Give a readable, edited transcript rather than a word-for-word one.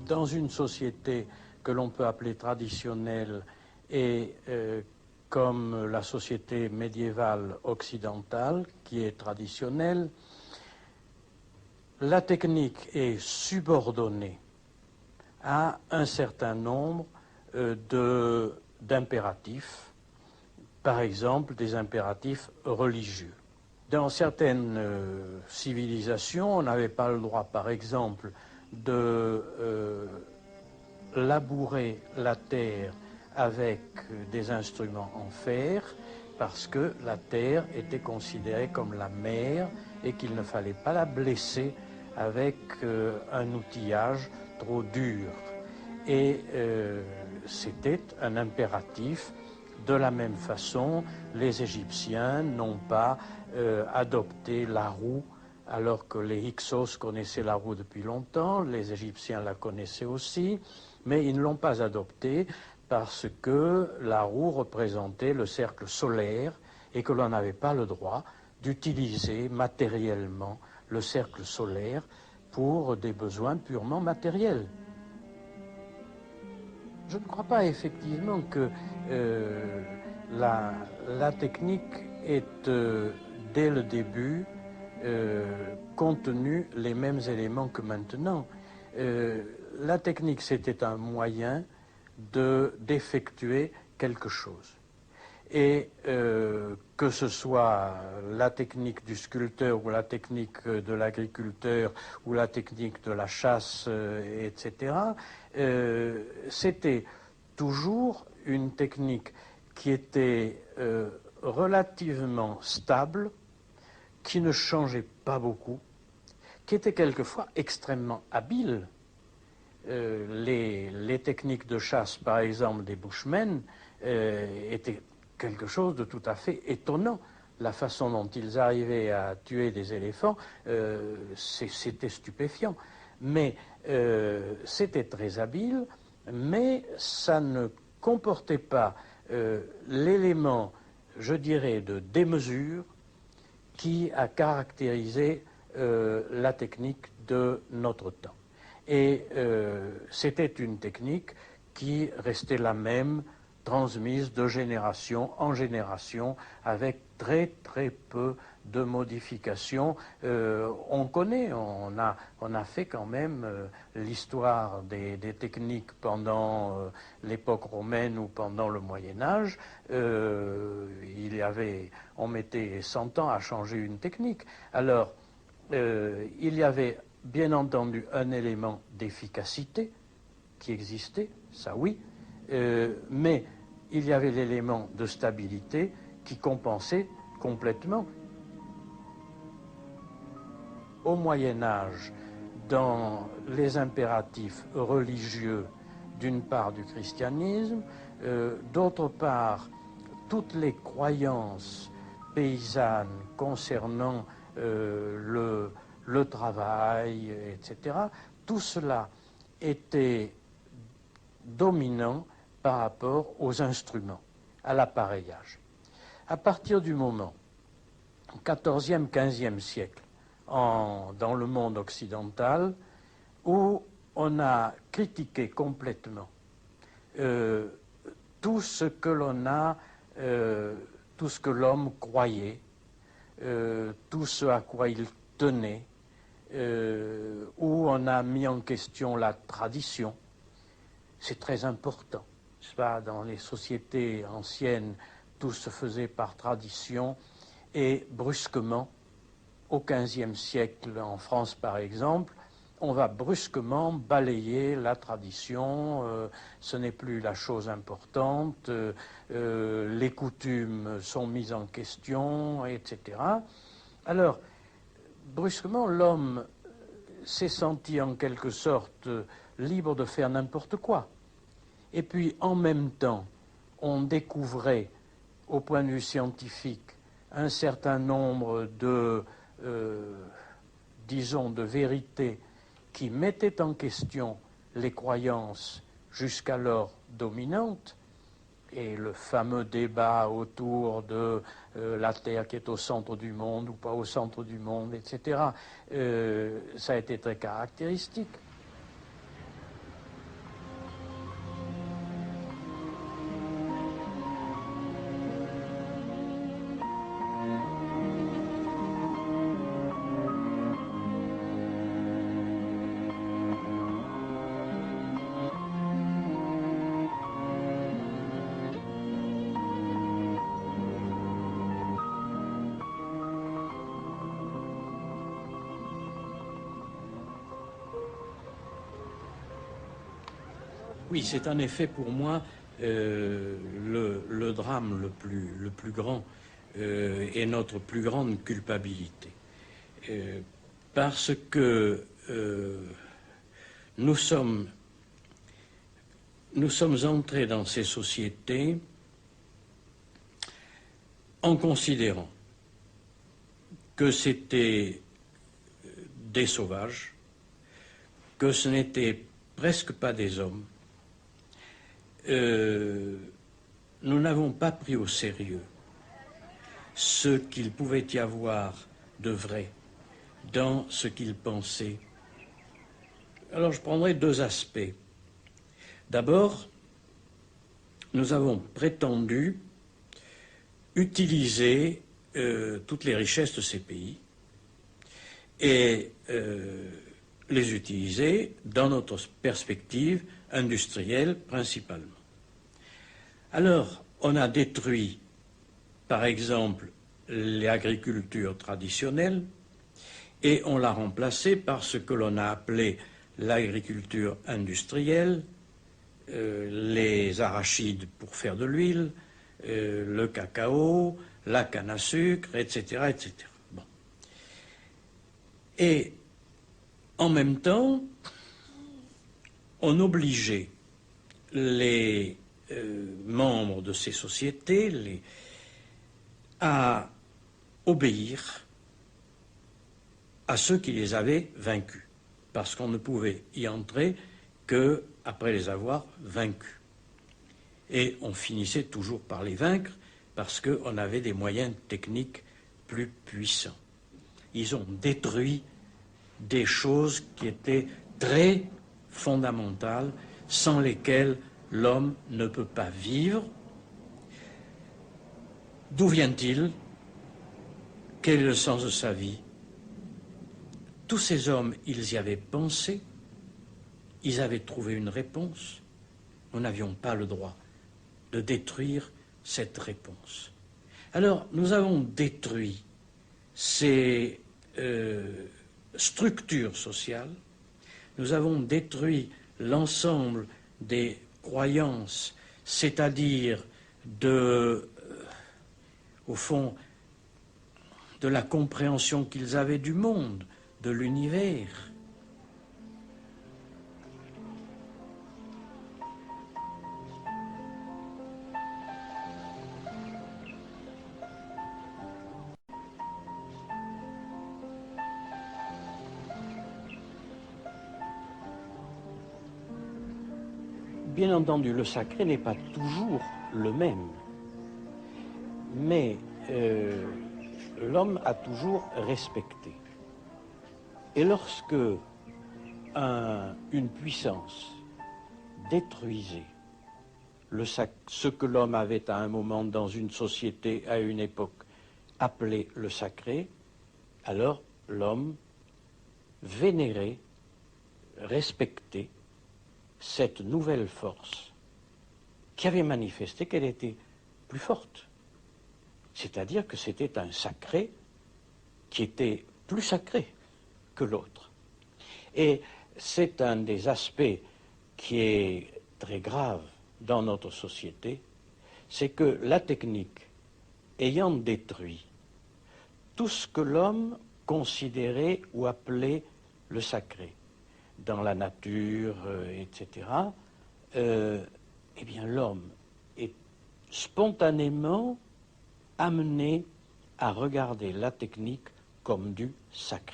dans une société que l'on peut appeler traditionnelle et comme la société médiévale occidentale, qui est traditionnelle, la technique est subordonnée à un certain nombre d'impératifs, par exemple des impératifs religieux. Dans certaines civilisations, on n'avait pas le droit, par exemple, de labourer la terre avec des instruments en fer, parce que la terre était considérée comme la mère et qu'il ne fallait pas la blesser avec un outillage trop dur. Et c'était un impératif. De la même façon, les Égyptiens n'ont pas adopté la roue, alors que les Hyksos connaissaient la roue depuis longtemps, les Égyptiens la connaissaient aussi, mais ils ne l'ont pas adoptée parce que la roue représentait le cercle solaire et que l'on n'avait pas le droit d'utiliser matériellement le cercle solaire pour des besoins purement matériels. Je ne crois pas effectivement que la technique ait, dès le début, contenu les mêmes éléments que maintenant. La technique, c'était un moyen d'effectuer quelque chose. Et que ce soit la technique du sculpteur ou la technique de l'agriculteur ou la technique de la chasse, etc., c'était toujours une technique qui était relativement stable, qui ne changeait pas beaucoup, qui était quelquefois extrêmement habile. Les techniques de chasse, par exemple, des Bushmen, étaient quelque chose de tout à fait étonnant. La façon dont ils arrivaient à tuer des éléphants, c'était stupéfiant. Mais c'était très habile, mais ça ne comportait pas l'élément, je dirais, de démesure qui a caractérisé la technique de notre temps. Et c'était une technique qui restait la même, transmise de génération en génération, avec très très peu de modifications. On connaît, on a fait quand même l'histoire des techniques pendant l'époque romaine ou pendant le Moyen-Âge. On mettait 100 ans à changer une technique. Alors, il y avait bien entendu un élément d'efficacité qui existait, ça oui, mais il y avait l'élément de stabilité qui compensait complètement. Au Moyen-Âge, dans les impératifs religieux, d'une part du christianisme, d'autre part, toutes les croyances paysannes concernant le travail, etc., tout cela était dominant par rapport aux instruments, à l'appareillage. À partir du moment, au XIVe, XVe siècle, dans le monde occidental, où on a critiqué complètement tout ce que tout ce que l'homme croyait, tout ce à quoi il tenait, où on a mis en question la tradition. C'est très important. Dans les sociétés anciennes, tout se faisait par tradition et brusquement, au XVe siècle, en France par exemple, on va brusquement balayer la tradition, ce n'est plus la chose importante, les coutumes sont mises en question, etc. Alors, brusquement, l'homme s'est senti en quelque sorte libre de faire n'importe quoi. Et puis, en même temps, on découvrait, au point de vue scientifique, un certain nombre disons, de vérités qui mettaient en question les croyances jusqu'alors dominantes, et le fameux débat autour de la Terre qui est au centre du monde ou pas au centre du monde, etc., ça a été très caractéristique. Oui, c'est en effet pour moi le drame le plus grand et notre plus grande culpabilité. Parce que nous sommes entrés dans ces sociétés en considérant que c'était des sauvages, que ce n'étaient presque pas des hommes. Nous n'avons pas pris au sérieux ce qu'il pouvait y avoir de vrai dans ce qu'ils pensaient. Alors je prendrai deux aspects. D'abord, nous avons prétendu utiliser toutes les richesses de ces pays et les utiliser dans notre perspective industrielle principalement. Alors, on a détruit, par exemple, l'agriculture traditionnelle et on l'a remplacée par ce que l'on a appelé l'agriculture industrielle, les arachides pour faire de l'huile, le cacao, la canne à sucre, etc., etc. Bon. Et en même temps, on obligeait les membres de ces sociétés à obéir à ceux qui les avaient vaincus, parce qu'on ne pouvait y entrer qu'après les avoir vaincus. Et on finissait toujours par les vaincre parce qu'on avait des moyens techniques plus puissants. Ils ont détruit des choses qui étaient très fondamentales, sans lesquelles l'homme ne peut pas vivre. D'où vient-il? Quel est le sens de sa vie? Tous ces hommes, ils y avaient pensé, ils avaient trouvé une réponse. Nous n'avions pas le droit de détruire cette réponse. Alors, nous avons détruit ces structures sociales, nous avons détruit l'ensemble des croyances, c'est-à-dire au fond, de la compréhension qu'ils avaient du monde, de l'univers. Bien entendu, le sacré n'est pas toujours le même, mais l'homme a toujours respecté. Et lorsque une puissance détruisait ce que l'homme avait à un moment dans une société, à une époque, appelé le sacré, alors l'homme vénérait, respectait cette nouvelle force qui avait manifesté qu'elle était plus forte. C'est-à-dire que c'était un sacré qui était plus sacré que l'autre. Et c'est un des aspects qui est très grave dans notre société, c'est que la technique, ayant détruit tout ce que l'homme considérait ou appelait le sacré, dans la nature, etc., eh bien l'homme est spontanément amené à regarder la technique comme du sacré.